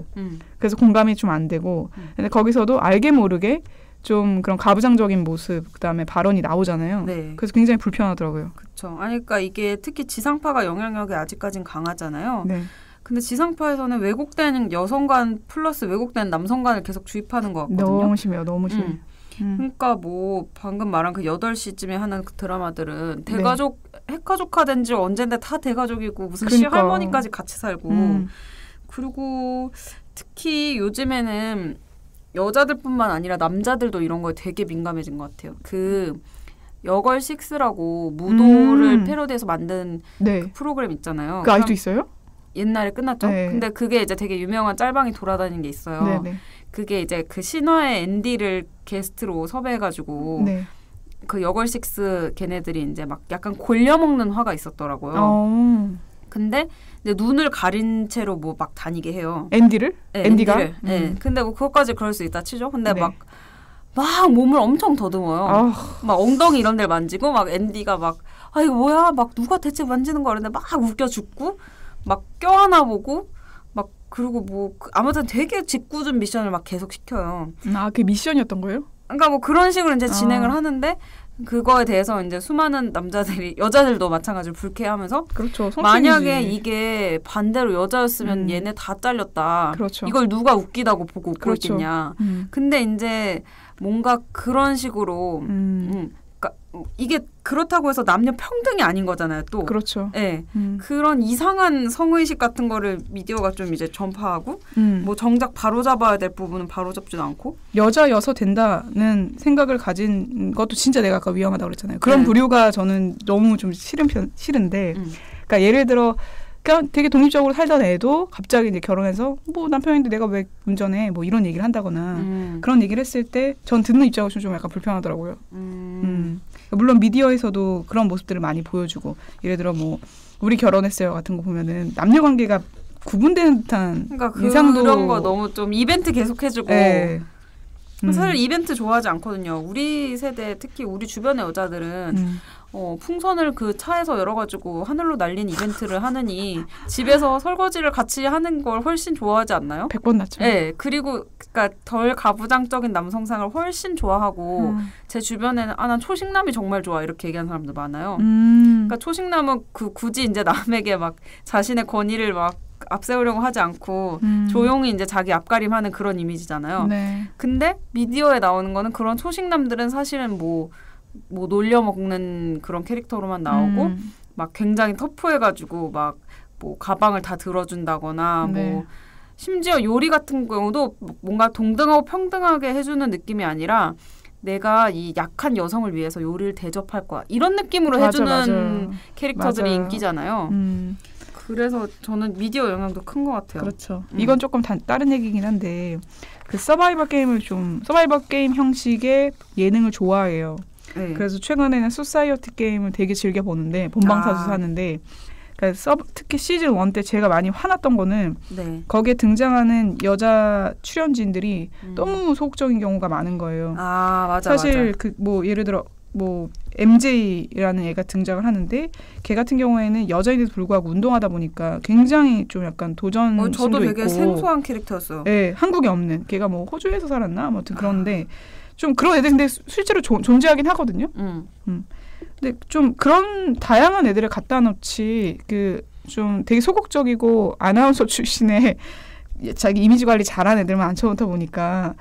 그래서 공감이 좀 안 되고 근데 거기서도 알게 모르게 좀 그런 가부장적인 모습 그다음에 발언이 나오잖아요. 네. 그래서 굉장히 불편하더라고요. 그렇죠. 아니 그러니까 이게 특히 지상파가 영향력이 아직까진 강하잖아요. 네. 근데 지상파에서는 왜곡된 여성관 플러스 왜곡된 남성관을 계속 주입하는 것 같거든요. 너무 심해요. 너무 심해요. 그러니까 뭐 방금 말한 그 8시쯤에 하는 그 드라마들은 대가족 핵가족화된 지 언젠데 다 대가족이고 무슨 그러니까. 시할머니까지 같이 살고 그리고 특히 요즘에는 여자들뿐만 아니라 남자들도 이런 거에 되게 민감해진 것 같아요. 그 여걸식스라고 무도를 패러디해서 만든 네. 그 프로그램 있잖아요. 그 아직도 있어요? 옛날에 끝났죠. 네. 근데 그게 이제 되게 유명한 짤방이 돌아다니는 게 있어요. 네네. 그게 이제 그 신화의 앤디를 게스트로 섭외해가지고 네. 그 여걸식스 걔네들이 이제 막 약간 골려먹는 화가 있었더라고요. 근데 이제 눈을 가린 채로 뭐 막 다니게 해요. 앤디를? 네, 앤디가? 네. 근데 뭐 그것까지 그럴 수 있다 치죠. 근데 네. 막 몸을 엄청 더듬어요. 막 엉덩이 이런 데를 만지고 막 앤디가 막 아 이거 뭐야 막 누가 대체 만지는 거야 근데 막 웃겨 죽고 막 껴안아 보고 막 그리고 뭐 아무튼 되게 짓궂은 미션을 막 계속 시켜요. 그게 미션이었던 거예요? 그러니까 뭐 그런 식으로 이제 진행을 하는데 그거에 대해서 이제 수많은 남자들이 여자들도 마찬가지로 불쾌해하면서 그렇죠. 만약에 이게 반대로 여자였으면 얘네 다 잘렸다. 그렇죠. 이걸 누가 웃기다고 보고 웃고 그렇죠. 있겠냐. 근데 이제 뭔가 그런 식으로 그러니까 이게 그렇다고 해서 남녀 평등이 아닌 거잖아요. 또 그렇죠. 네. 그런 이상한 성의식 같은 거를 미디어가 좀 이제 전파하고 뭐 정작 바로잡아야 될 부분은 바로잡지도 않고 여자여서 된다는 생각을 가진 것도 진짜 내가 아까 위험하다고 그랬잖아요. 그런 부류가 저는 너무 좀 싫은데 그러니까 예를 들어 그냥 되게 독립적으로 살던 애도 갑자기 이제 결혼해서 뭐 남편인데 내가 왜 운전해 뭐 이런 얘기를 한다거나 그런 얘기를 했을 때 전 듣는 입장으로서 좀 약간 불편하더라고요. 물론 미디어에서도 그런 모습들을 많이 보여주고 예를 들어 뭐 우리 결혼했어요 같은 거 보면은 남녀 관계가 구분되는 듯한 그러니까 인상도 그런 거 너무 좀 이벤트 계속해주고 네. 사실 이벤트 좋아하지 않거든요. 우리 세대 특히 우리 주변의 여자들은 풍선을 그 차에서 열어가지고 하늘로 날린 이벤트를 하느니 집에서 설거지를 같이 하는 걸 훨씬 좋아하지 않나요? 100번 낫죠. 네. 그리고 그러니까 덜 가부장적인 남성상을 훨씬 좋아하고 제 주변에는 난 초식남이 정말 좋아 이렇게 얘기하는 사람들 많아요. 그러니까 초식남은 굳이 이제 남에게 막 자신의 권위를 막 앞세우려고 하지 않고 조용히 이제 자기 앞가림하는 그런 이미지잖아요. 네. 근데 미디어에 나오는 거는 그런 초식남들은 사실은 뭐 놀려먹는 그런 캐릭터로만 나오고 막 굉장히 터프해가지고 막 뭐 가방을 다 들어준다거나 네. 뭐 심지어 요리 같은 경우도 뭔가 동등하고 평등하게 해주는 느낌이 아니라 내가 이 약한 여성을 위해서 요리를 대접할 거야 이런 느낌으로 해주는 캐릭터들이 인기잖아요. 그래서 저는 미디어 영향도 큰 것 같아요. 그렇죠. 이건 조금 다른 얘기긴 한데 그 서바이벌 게임 형식의 예능을 좋아해요. 네. 그래서 최근에는 소사이어티 게임을 되게 즐겨 보는데 본방사수 하는데 그러니까 특히 시즌 1 때 제가 많이 화났던 거는 거기에 등장하는 여자 출연진들이 너무 소극적인 경우가 많은 거예요. 맞아. 사실 그 뭐 예를 들어 뭐 MJ라는 애가 등장을 하는데 걔 같은 경우에는 여자인데도 불구하고 운동하다 보니까 굉장히 좀 약간 도전심도 저도 되게 있고 생소한 캐릭터였어요. 네, 한국에 없는 걔가 뭐 호주에서 살았나 아무튼 그런데 좀 그런 애들 근데 실제로 존재하긴 하거든요. 근데 좀 그런 다양한 애들을 갖다 놓지 그 좀 되게 소극적이고 아나운서 출신의 자기 이미지 관리 잘하는 애들만 앉혀놓다 보니까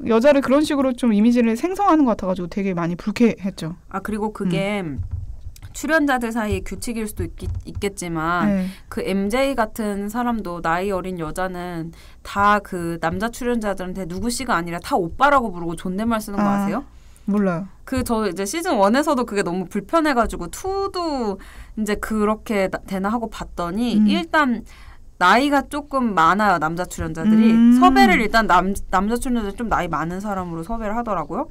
여자를 그런 식으로 좀 이미지를 생성하는 것 같아가지고 되게 많이 불쾌했죠. 그리고 그게 출연자들 사이의 규칙일 수도 있겠지만 그 MJ 같은 사람도 나이 어린 여자는 다 그 남자 출연자들한테 누구씨가 아니라 다 오빠라고 부르고 존댓말 쓰는 거 아세요? 몰라요. 저 이제 시즌 1에서도 그게 너무 불편해가지고 2도 이제 그렇게 되나 하고 봤더니 일단 나이가 조금 많아요. 남자 출연자들이. 섭외를 일단 남자 출연자들 좀 나이 많은 사람으로 섭외를 하더라고요.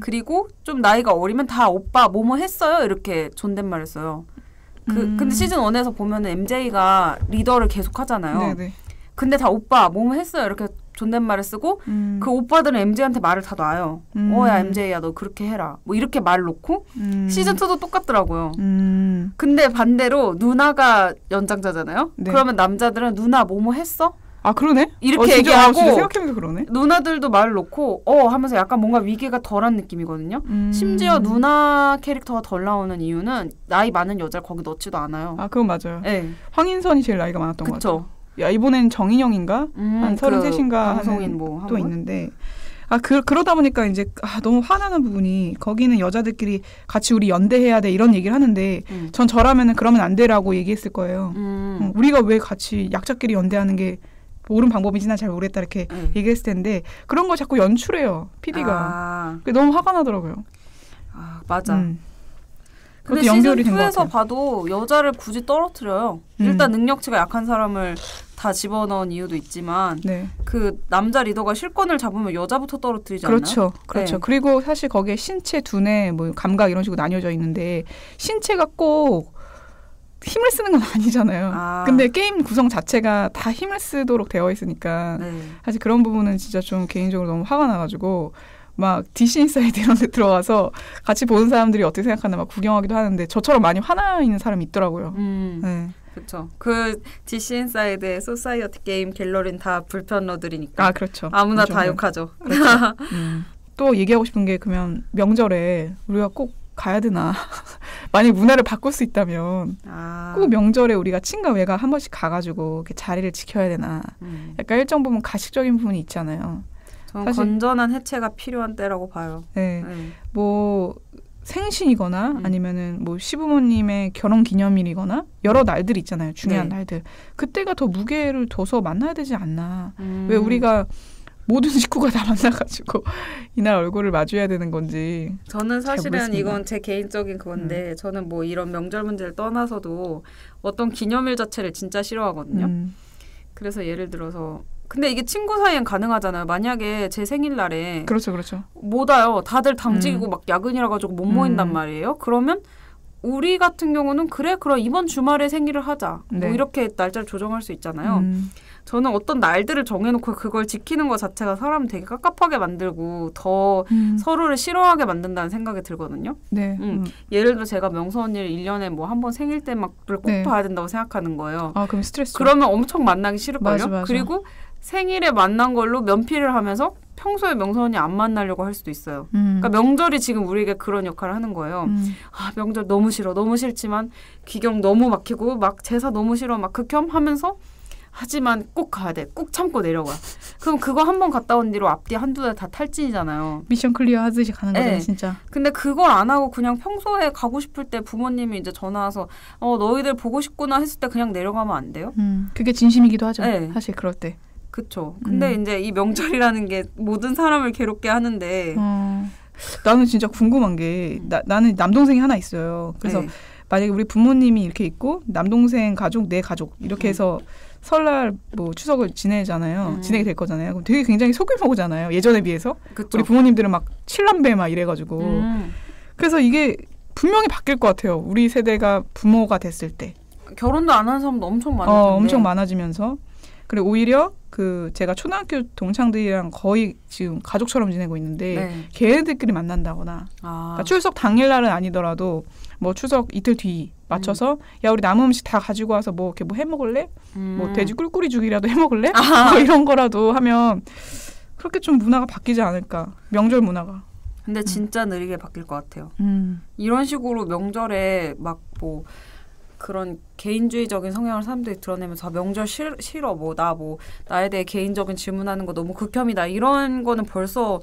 그리고 좀 나이가 어리면 다 오빠 뭐뭐 했어요? 이렇게 존댓말 했어요. 근데 시즌 1에서 보면은 MJ가 리더를 계속 하잖아요. 네네. 근데 다 오빠 뭐뭐 했어요? 이렇게 존댓말을 쓰고 그 오빠들은 MJ한테 말을 다 놔요. 야 MJ야 너 그렇게 해라. 뭐 이렇게 말을 놓고 시즌2도 똑같더라고요. 근데 반대로 누나가 연장자잖아요. 네. 그러면 남자들은 누나 뭐뭐 했어? 그러네? 이렇게 진짜, 얘기하고 진짜 생각해보니까 그러네. 누나들도 말을 놓고 하면서 약간 뭔가 위계가 덜한 느낌이거든요. 심지어 누나 캐릭터가 덜 나오는 이유는 나이 많은 여자를 거기 넣지도 않아요. 그건 맞아요. 네. 황인선이 제일 나이가 많았던 것 같아요. 그쵸. 야, 이번엔 정인영인가? 한 33인가 방송인 뭐 또 있는데 그러다 보니까 이제 너무 화나는 부분이 거기는 여자들끼리 같이 우리 연대해야 돼 이런 얘기를 하는데 전 저라면은 그러면 안 돼라고 얘기했을 거예요. 우리가 왜 같이 약자끼리 연대하는 게 옳은 방법인지 난 잘 모르겠다 이렇게 얘기했을 텐데 그런 걸 자꾸 연출해요. PD가. 그게 너무 화가 나더라고요. 맞아. 근데 연결이 된 것 같아요. 시즌 2에서 봐도 여자를 굳이 떨어뜨려요. 일단 능력치가 약한 사람을 다 집어넣은 이유도 있지만 네. 그 남자 리더가 실권을 잡으면 여자부터 떨어뜨리지 않나요? 그렇죠. 그렇죠. 네. 그리고 사실 거기에 신체, 두뇌, 뭐 감각 이런 식으로 나뉘어져 있는데 신체가 꼭 힘을 쓰는 건 아니잖아요. 근데 게임 구성 자체가 다 힘을 쓰도록 되어 있으니까 네. 사실 그런 부분은 진짜 좀 개인적으로 너무 화가 나가지고 막 DC 인사이드 이런 데 들어가서 같이 보는 사람들이 어떻게 생각하나 막 구경하기도 하는데 저처럼 많이 화나 있는 사람이 있더라고요. 네. 그렇죠. 그 DC 인사이드의 소사이어티 게임 갤러리는 다 불편러들이니까. 그렇죠. 아무나 다 욕하죠. 그렇죠. 또 얘기하고 싶은 게 그러면 명절에 우리가 꼭 가야 되나. 만약 문화를 바꿀 수 있다면 꼭 명절에 우리가 친가 외가 한 번씩 가가지고 이렇게 자리를 지켜야 되나. 약간 일정 부분 가식적인 부분이 있잖아요. 저는 건전한 해체가 필요한 때라고 봐요. 네. 뭐 생신이거나 아니면은 뭐 시부모님의 결혼 기념일이거나 여러 날들이 있잖아요. 중요한 날들. 그때가 더 무게를 둬서 만나야 되지 않나. 왜 우리가 모든 식구가 다 만나가지고 이날 얼굴을 마주해야 되는 건지. 저는 사실은 이건 제 개인적인 그건데 저는 뭐 이런 명절 문제를 떠나서도 어떤 기념일 자체를 진짜 싫어하거든요. 그래서 예를 들어서 근데 이게 친구 사이엔 가능하잖아요. 만약에 제 생일날에 그렇죠, 그렇죠. 못 와요. 다들 당직이고 막 야근이라 가지고 못 모인단 말이에요. 그러면 우리 같은 경우는 그럼 이번 주말에 생일을 하자. 네. 뭐 이렇게 날짜를 조정할 수 있잖아요. 저는 어떤 날들을 정해놓고 그걸 지키는 것 자체가 사람을 되게 깝깝하게 만들고 더 서로를 싫어하게 만든다는 생각이 들거든요. 네. 예를 들어 제가 명수 언니를 1년에 뭐 한 번 생일 때막을 꼭 봐야 된다고 생각하는 거예요. 그럼 스트레스. 그러면 엄청 만나기 싫을걸요? 맞아. 그리고 생일에 만난 걸로 면피를 하면서 평소에 명수 언니 안 만나려고 할 수도 있어요. 그러니까 명절이 지금 우리에게 그런 역할을 하는 거예요. 명절 너무 싫어. 너무 싫지만 귀경 너무 막히고 막 제사 너무 싫어. 막 극혐하면서 하지만 꼭 가야 돼. 꼭 참고 내려가. 그럼 그거 한 번 갔다 온 뒤로 앞뒤 한두 달 다 탈진이잖아요. 미션 클리어 하듯이 가는 거잖아요, 진짜. 근데 그걸 안 하고 그냥 평소에 가고 싶을 때 부모님이 이제 전화 와서 너희들 보고 싶구나 했을 때 그냥 내려가면 안 돼요? 그게 진심이기도 하죠. 사실 그럴 때. 그렇죠. 근데 이제 이 명절이라는 게 모든 사람을 괴롭게 하는데 나는 진짜 궁금한 게 나는 남동생이 하나 있어요. 그래서 만약에 우리 부모님이 이렇게 있고 남동생 가족, 내 가족 이렇게 해서 설날 뭐 추석을 지내잖아요. 지내게 될 거잖아요. 그럼 되게 굉장히 소규모잖아요. 예전에 비해서. 그쵸. 우리 부모님들은 막 7남배 막 이래가지고. 그래서 이게 분명히 바뀔 것 같아요. 우리 세대가 부모가 됐을 때. 결혼도 안 하는 사람도 엄청 많은데. 엄청 많아지면서. 그리고 오히려 제가 초등학교 동창들이랑 거의 지금 가족처럼 지내고 있는데 걔네들끼리 만난다거나 그러니까 추석 당일날은 아니더라도 뭐 추석 이틀 뒤 맞춰서 야 우리 남은 음식 다 가지고 와서 뭐 이렇게 뭐 해먹을래? 뭐 돼지 꿀꿀이 죽이라도 해먹을래? 뭐 이런 거라도 하면 그렇게 좀 문화가 바뀌지 않을까. 명절 문화가. 근데 진짜 느리게 바뀔 것 같아요. 이런 식으로 명절에 막 뭐 그런 개인주의적인 성향을 사람들이 드러내면서 명절 싫어 나에 대해 개인적인 질문하는 거 너무 극혐이다 이런 거는 벌써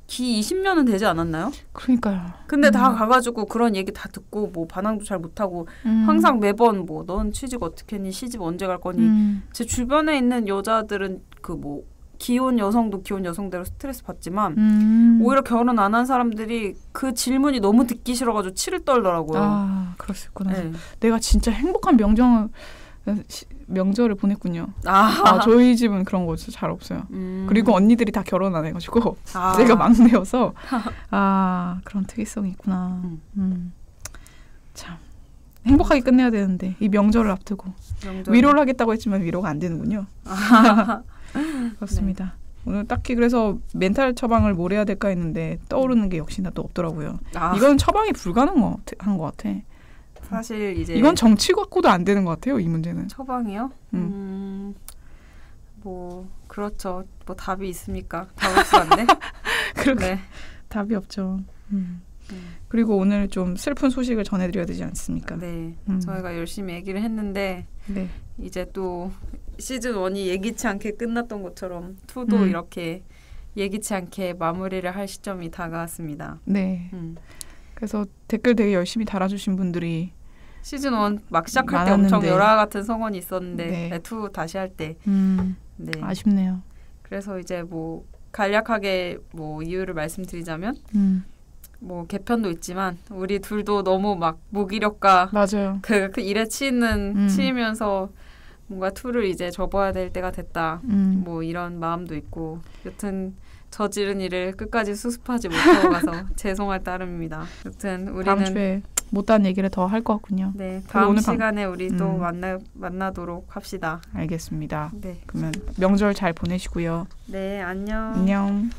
기 20년은 되지 않았나요? 그러니까요. 근데 다 가가지고 그런 얘기 다 듣고 뭐 반항도 잘 못하고 항상 매번 뭐 넌 취직 어떻게 했니? 시집 언제 갈 거니? 제 주변에 있는 여자들은 그 뭐 기혼 여성도 기혼 여성대로 스트레스 받지만 오히려 결혼 안 한 사람들이 그 질문이 너무 듣기 싫어가지고 치를 떨더라고요. 그럴 수 있구나. 내가 진짜 행복한 명절을 보냈군요. 저희 집은 그런 거 잘 없어요. 그리고 언니들이 다 결혼 안 해가지고 제가 막내여서 그런 특이성이 있구나. 참 행복하게 끝내야 되는데 이 명절을 앞두고 위로를 하겠다고 했지만 위로가 안 되는군요. 그렇습니다. 오늘 딱히 그래서 멘탈 처방을 뭘 해야 될까 했는데 떠오르는 게 역시나 또 없더라고요. 이건 처방이 불가능한 것 같아. 사실 이제 이건 정치 갖고도 안 되는 것 같아요. 이 문제는. 처방이요? 뭐 그렇죠. 뭐 답이 있습니까? 답 없이 안 돼? 그렇게 답이 없죠. 그리고 오늘 좀 슬픈 소식을 전해드려야 되지 않습니까? 네. 저희가 열심히 얘기를 했는데 이제 또 시즌 1이 예기치 않게 끝났던 것처럼 2도 이렇게 예기치 않게 마무리를 할 시점이 다가왔습니다. 네. 그래서 댓글 되게 열심히 달아주신 분들이 시즌 1 막 시작할 때 많았는데. 엄청 열화 같은 성원이 있었는데 2 다시 할 때 아쉽네요. 그래서 이제 뭐 간략하게 뭐 이유를 말씀드리자면 뭐 개편도 있지만 우리 둘도 너무 막 무기력과 맞아요. 그 일에 치이면서 뭔가 투를 이제 접어야 될 때가 됐다. 뭐 이런 마음도 있고 여튼 저지른 일을 끝까지 수습하지 못하고 가서 죄송할 따름입니다. 여튼 우리는 다음 주에 못다한 얘기를 더 할 것 같군요. 네, 다음 시간에 우리 또 만나도록 합시다. 알겠습니다. 네. 그러면 명절 잘 보내시고요. 네, 안녕. 안녕.